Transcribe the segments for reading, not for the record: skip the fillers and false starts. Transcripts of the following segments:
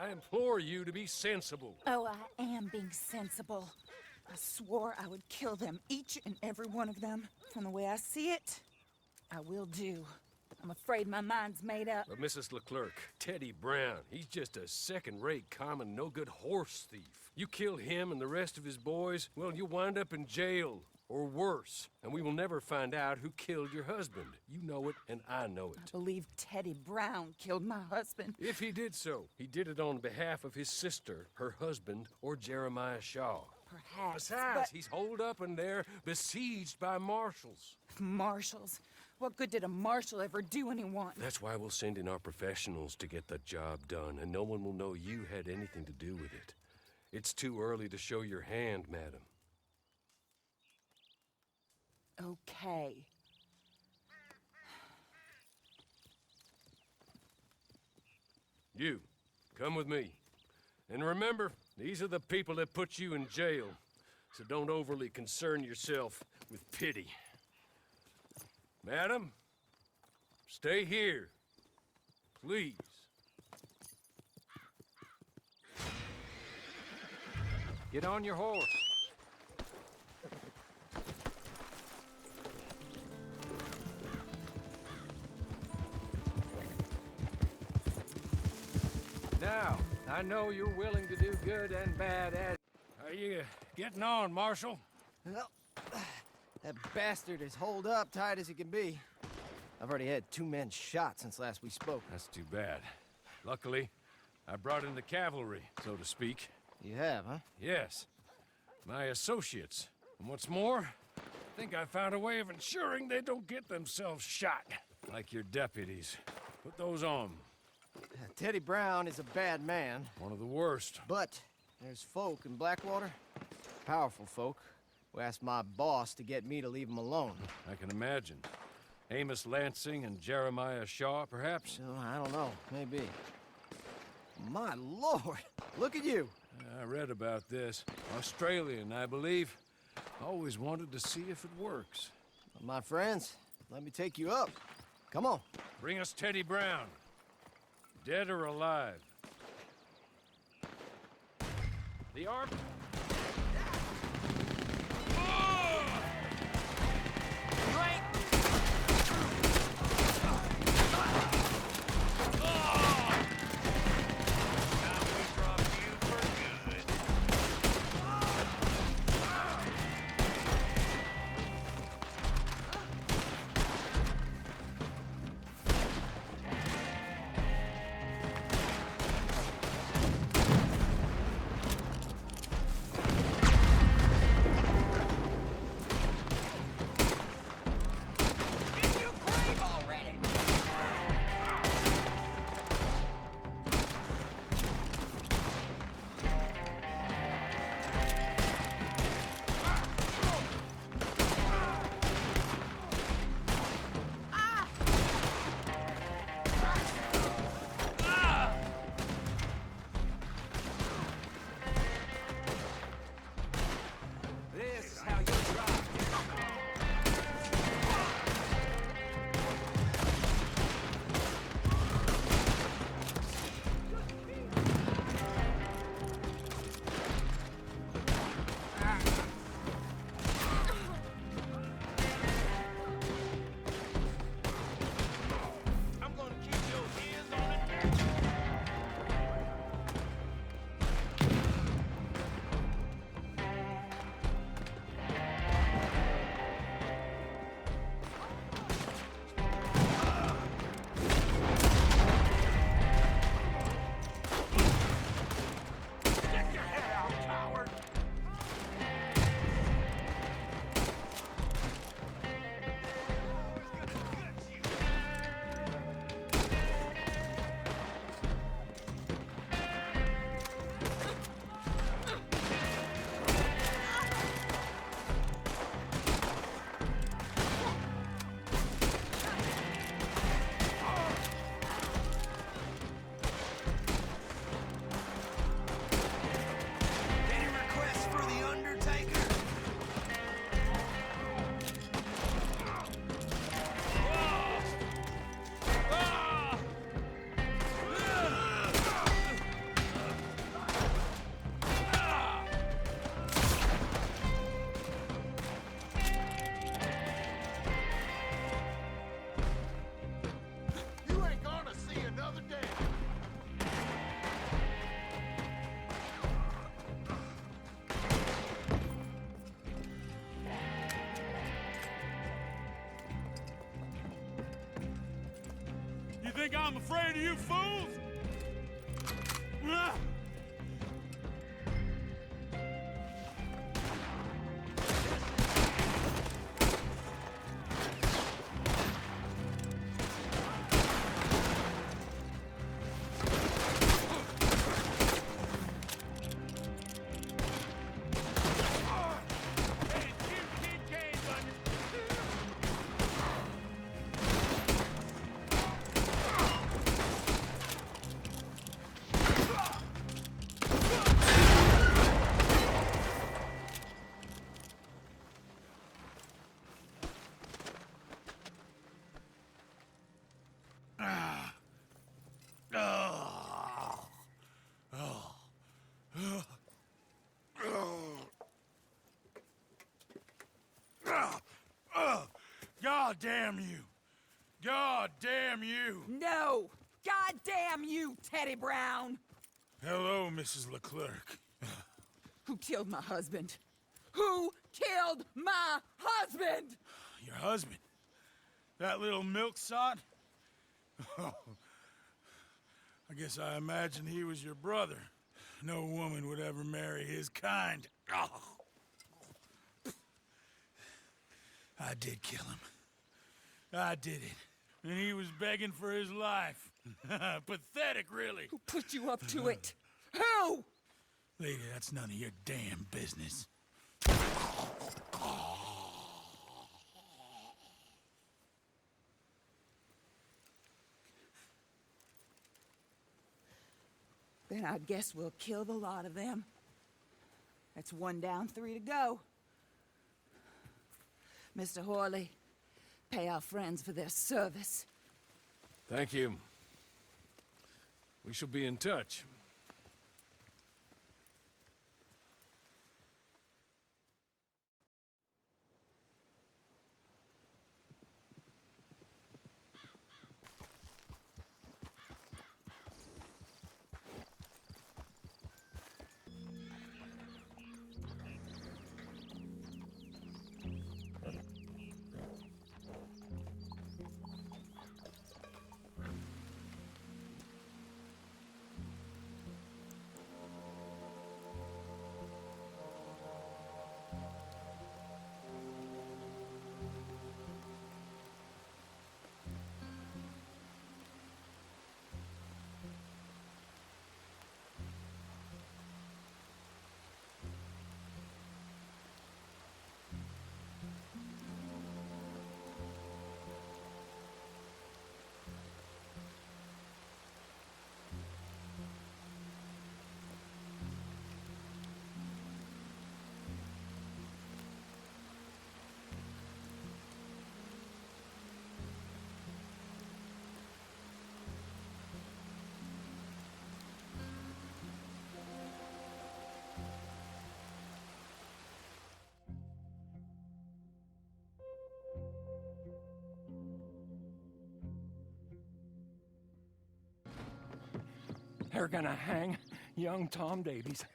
I implore you to be sensible. Oh, I am being sensible. I swore I would kill them, each and every one of them. From the way I see it, I will do. I'm afraid my mind's made up. But Mrs. Leclerc, Teddy Brown, he's just a second-rate, common, no-good horse thief. You kill him and the rest of his boys, well, you'll wind up in jail. Or worse, and we will never find out who killed your husband. You know it, and I know it. I believe Teddy Brown killed my husband. If he did so, he did it on behalf of his sister, her husband, or Jeremiah Shaw. Perhaps, Besides, but... he's holed up in there, besieged by marshals. Marshals? What good did a marshal ever do anyone? That's why we'll send in our professionals to get the job done, and no one will know you had anything to do with it. It's too early to show your hand, madam. Okay. You, come with me. And remember, these are the people that put you in jail, so don't overly concern yourself with pity. Madam, stay here, please. Get on your horse. Now, I know you're willing to do good and bad as... How you getting on, Marshal? Well, that bastard is holed up tight as he can be. I've already had 2 men shot since last we spoke. That's too bad. Luckily, I brought in the cavalry, so to speak. You have, huh? Yes. My associates. And what's more, I think I found a way of ensuring they don't get themselves shot. Like your deputies. Put those on. Teddy Brown is a bad man. One of the worst. But there's folk in Blackwater, powerful folk, who asked my boss to get me to leave him alone. I can imagine. Amos Lansing and Jeremiah Shaw, perhaps? So, I don't know, maybe. My lord, look at you. I read about this. Australian, I believe. Always wanted to see if it works. My friends, let me take you up. Come on. Bring us Teddy Brown. Dead or alive. The arm... Think I'm afraid of you fools? Ah! God damn you! God damn you! No! God damn you, Teddy Brown! Hello, Mrs. Leclerc. Who killed my husband? Who killed my husband? Your husband? That little milksot? Oh, I guess I imagined he was your brother. No woman would ever marry his kind. Oh. I did kill him. I did it. And he was begging for his life. Pathetic, really. Who put you up to it? Who? Lady, that's none of your damn business. Then I guess we'll kill the lot of them. That's 1 down, 3 to go. Mr. Horley, pay our friends for their service. Thank you. We shall be in touch. They're gonna hang young Tom Davies.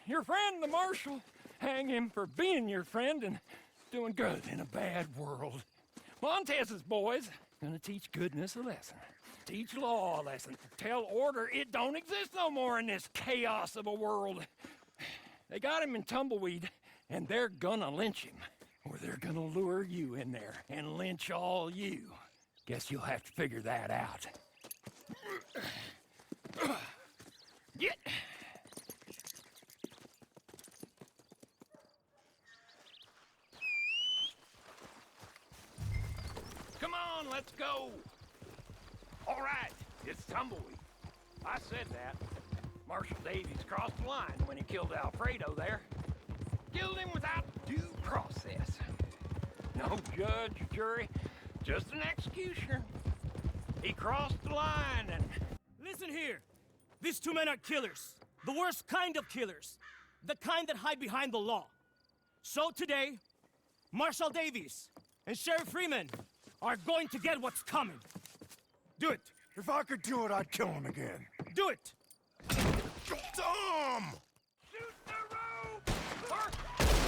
Your friend, the marshal. Hang him for being your friend and doing good in a bad world. Montez's boys gonna teach goodness a lesson. Teach law a lesson. Tell order it don't exist no more in this chaos of a world. They got him in Tumbleweed, and they're gonna lynch him. Or they're gonna lure you in there and lynch all you. Guess you'll have to figure that out. Get! Come on, let's go! All right, it's Tumbleweed. I said that. Marshal Davies crossed the line when he killed Alfredo there. Killed him without due process. No judge, jury, just an executioner. He crossed the line and... Listen here. These two men are killers. The worst kind of killers. The kind that hide behind the law. So today, Marshal Davies and Sheriff Freeman are going to get what's coming. Do it. If I could do it, I'd kill him again. Do it! Tom! Shoot the rope! Or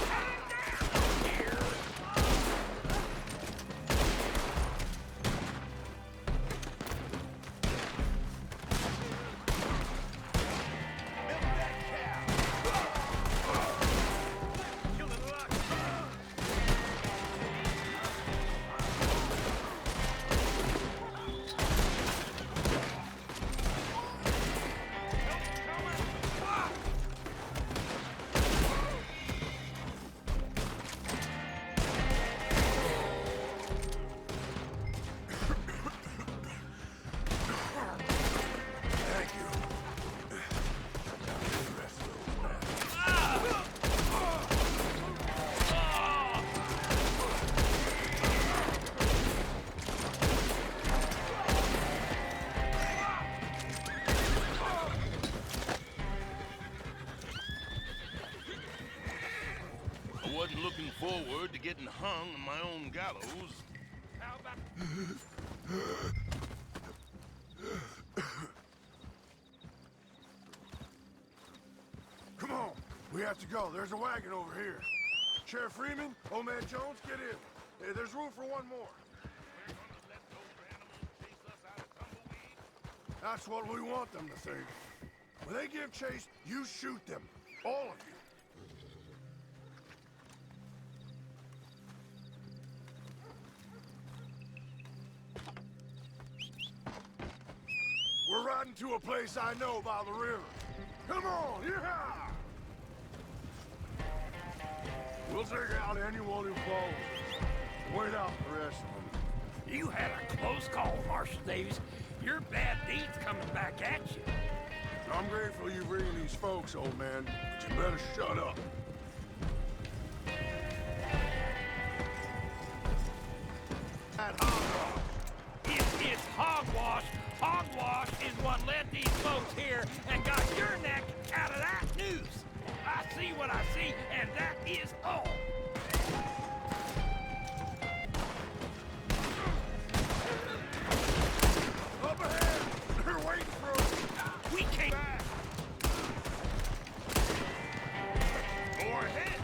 hang down here! getting hung on my own gallows. How about... Come on, we have to go. There's a wagon over here. Sheriff Freeman, Old Man Jones, get in. There's room for one more. We're gonna let those animals chase us out of Tumbleweed? That's what we want them to think. When they give chase, you shoot them. All of you. We're riding to a place I know by the river. Come on, yeah! We'll take out anyone who falls. Wait out the rest of them. You had a close call, Marshal Davies. Your bad deeds coming back at you. I'm grateful you bring these folks, old man, but you better shut up. That hogwash. It's hogwash. Hogwash is what led these folks here and got your neck out of that noose. I see what I see, and that is all. Up ahead! They're waiting for us! We can't... Back! Go ahead.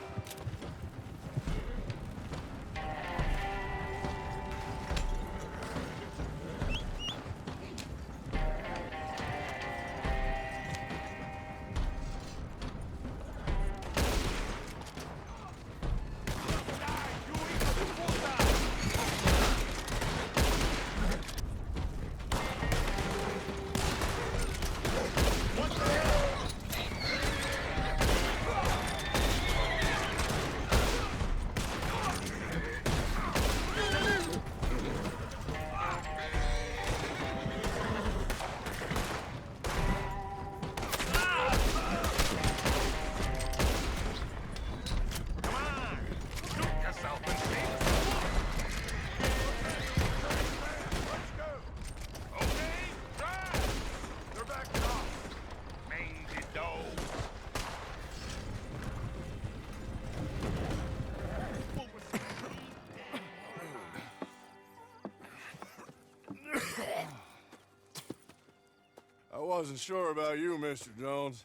I wasn't sure about you, Mr. Jones.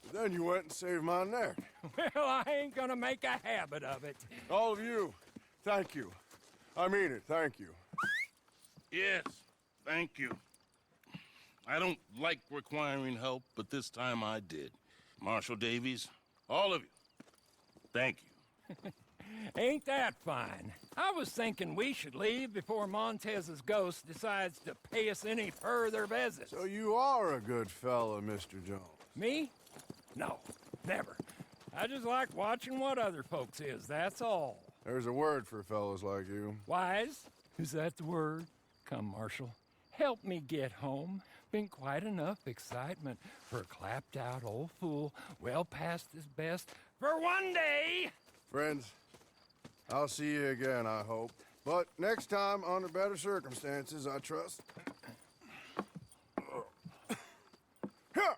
But then you went and saved my neck. Well, I ain't gonna make a habit of it. All of you, thank you. I mean it, thank you. Yes, thank you. I don't like requiring help, but this time I did. Marshal Davies, all of you, thank you. Ain't that fine? I was thinking we should leave before Montez's ghost decides to pay us any further visits. So you are a good fella, Mr. Jones. Me? No, never. I just like watching what other folks is, that's all. There's a word for fellas like you. Wise? Is that the word? Come, Marshal. Help me get home. Been quite enough excitement for a clapped-out old fool well past his best for one day. Friends, I'll see you again, I hope. But next time, under better circumstances, I trust. Here!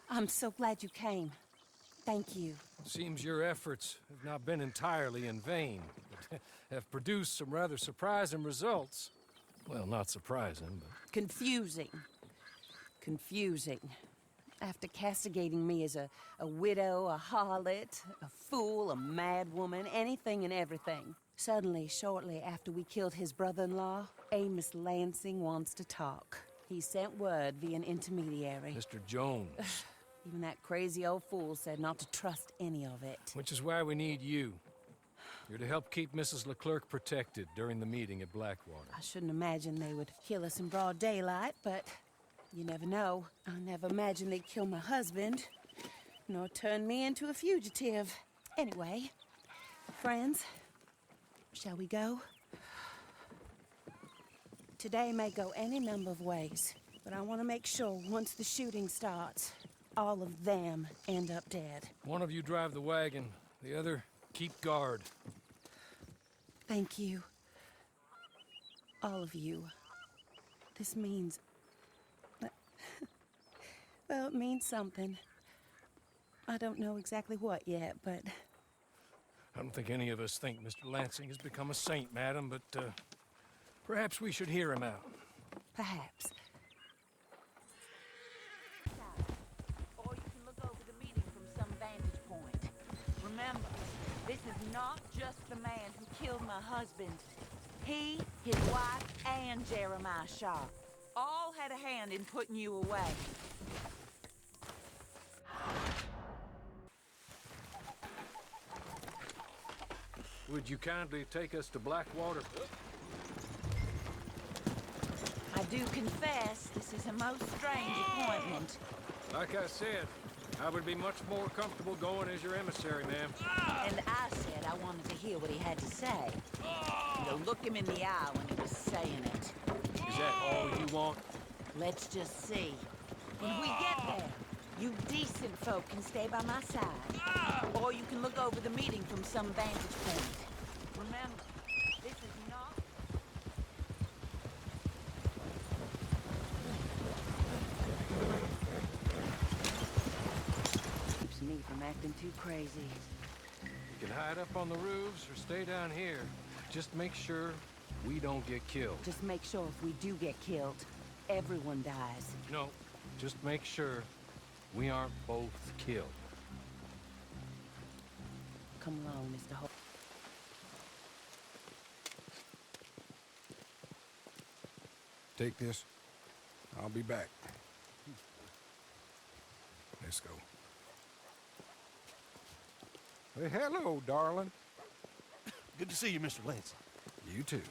I'm so glad you came. Thank you. Seems your efforts have not been entirely in vain, but have produced some rather surprising results. Well, not surprising, but... Confusing. Confusing. After castigating me as a widow, a harlot, a fool, a madwoman, anything and everything. Suddenly, shortly after we killed his brother-in-law, Amos Lansing wants to talk. He sent word via an intermediary. Mr. Jones. Even that crazy old fool said not to trust any of it. Which is why we need you. You're to help keep Mrs. Leclerc protected during the meeting at Blackwater. I shouldn't imagine they would kill us in broad daylight, but you never know. I never imagined they'd kill my husband, nor turn me into a fugitive. Anyway, friends, shall we go? Today may go any number of ways, but I want to make sure once the shooting starts, all of them end up dead. One of you drive the wagon, the other keep guard. Thank you. All of you. This means... well, it means something. I don't know exactly what yet, but... I don't think any of us think Mr. Lansing has become a saint, madam, but perhaps we should hear him out. Perhaps. Or you can look over the meeting from some vantage point. Remember, this is not just the man who killed my husband. He, his wife, and Jeremiah Shaw all had a hand in putting you away. Would you kindly take us to Blackwater? I do confess this is a most strange appointment. Like I said, I would be much more comfortable going as your emissary, ma'am. And I said I wanted to hear what he had to say. To look him in the eye when he was saying it. Is that all you want? Let's just see. When we get there, you decent folk can stay by my side. Or you can look over the meeting from some vantage point. Remember, this is not... keeps me from acting too crazy. You can hide up on the roofs or stay down here. Just make sure we don't get killed. Just make sure if we do get killed, everyone dies. No, just make sure we aren't both killed. Come along, Mr. Holt. Take this. I'll be back. Let's go. Hey, hello, darling. Good to see you, Mr. Lansing. You too.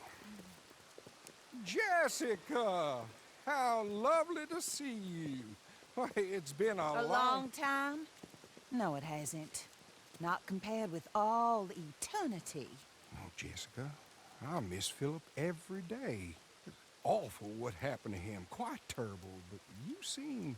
Jessica! How lovely to see you. Why, it's been A long time? No, it hasn't. Not compared with all eternity. Oh, Jessica, I miss Philip every day. It's awful what happened to him. Quite terrible, but you seem...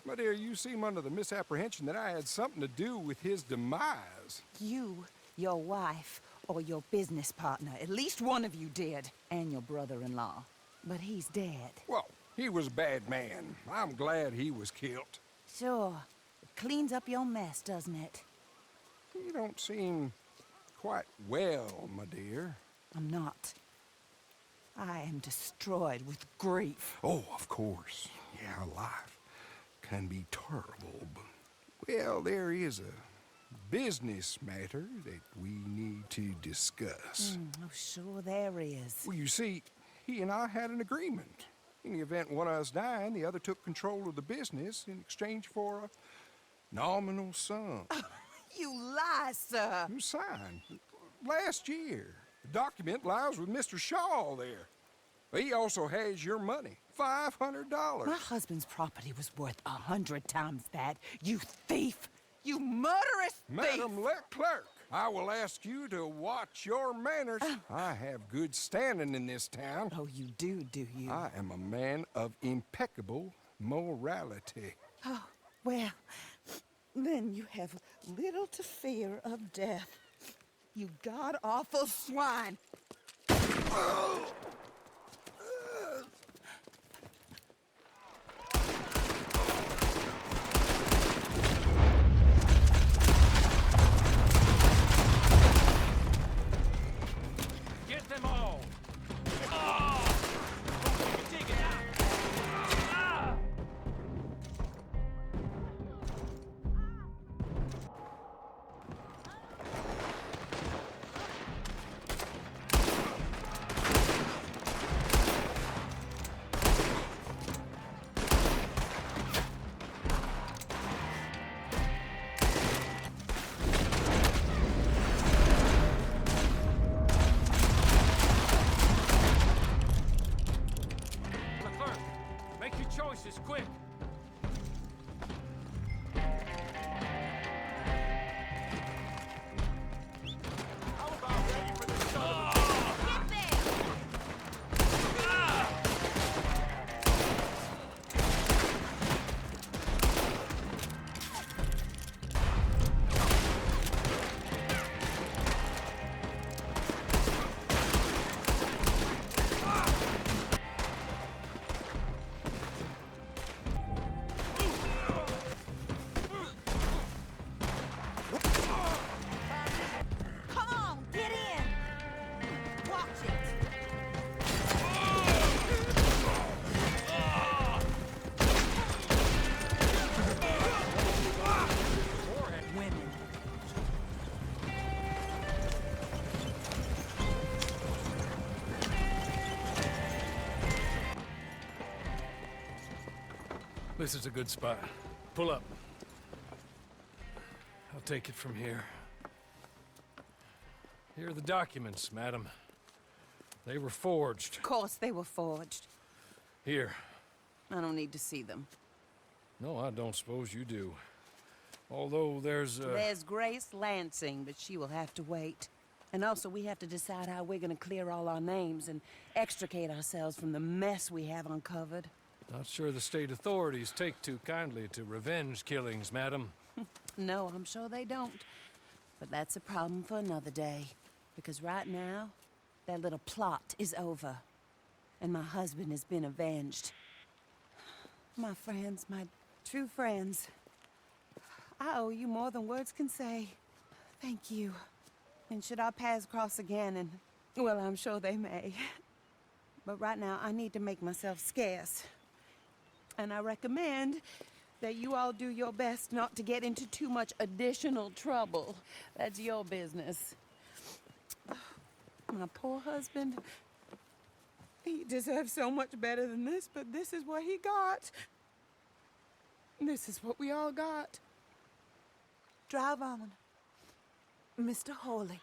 My dear, you seem under the misapprehension that I had something to do with his demise. You, your wife, or your business partner, at least one of you did, and your brother-in-law. But he's dead. Well, he was a bad man. I'm glad he was killed. Sure. It cleans up your mess, doesn't it? You don't seem quite well, my dear. I'm not. I am destroyed with grief. Oh, of course. Yeah, life can be terrible, but... Well, there is a business matter that we need to discuss. Oh, sure there is. Well, you see, he and I had an agreement. In the event one of us died, the other took control of the business in exchange for a nominal sum. You lie, sir. You signed last year. The document lies with Mr. Shaw there. He also has your money, $500. My husband's property was worth 100 times that. You thief! You murderous thief! Madam Leclerc, I will ask you to watch your manners. I have good standing in this town. Oh, you do you? I am a man of impeccable morality. Oh, well, then you have little to fear of death. You god-awful swine! choices, quick! How about ready for the son of a... Get there! Come on, get in! Watch it! Women. This is a good spot. Pull up. I'll take it from here. Here are the documents, madam. They were forged. Of course they were forged. Here. I don't need to see them. No, I don't suppose you do. Although there's There's Grace Lansing, but she will have to wait. And also, we have to decide how we're gonna clear all our names and extricate ourselves from the mess we have uncovered. Not sure the state authorities take too kindly to revenge killings, madam. No, I'm sure they don't. But that's a problem for another day. Because right now, that little plot is over. And my husband has been avenged. My friends, my true friends. I owe you more than words can say. Thank you. And should our paths cross again, and, well, I'm sure they may. But right now, I need to make myself scarce. And I recommend that you all do your best not to get into too much additional trouble. That's your business. My poor husband, he deserves so much better than this, but this is what he got. This is what we all got. Drive on, Mr. Hawley.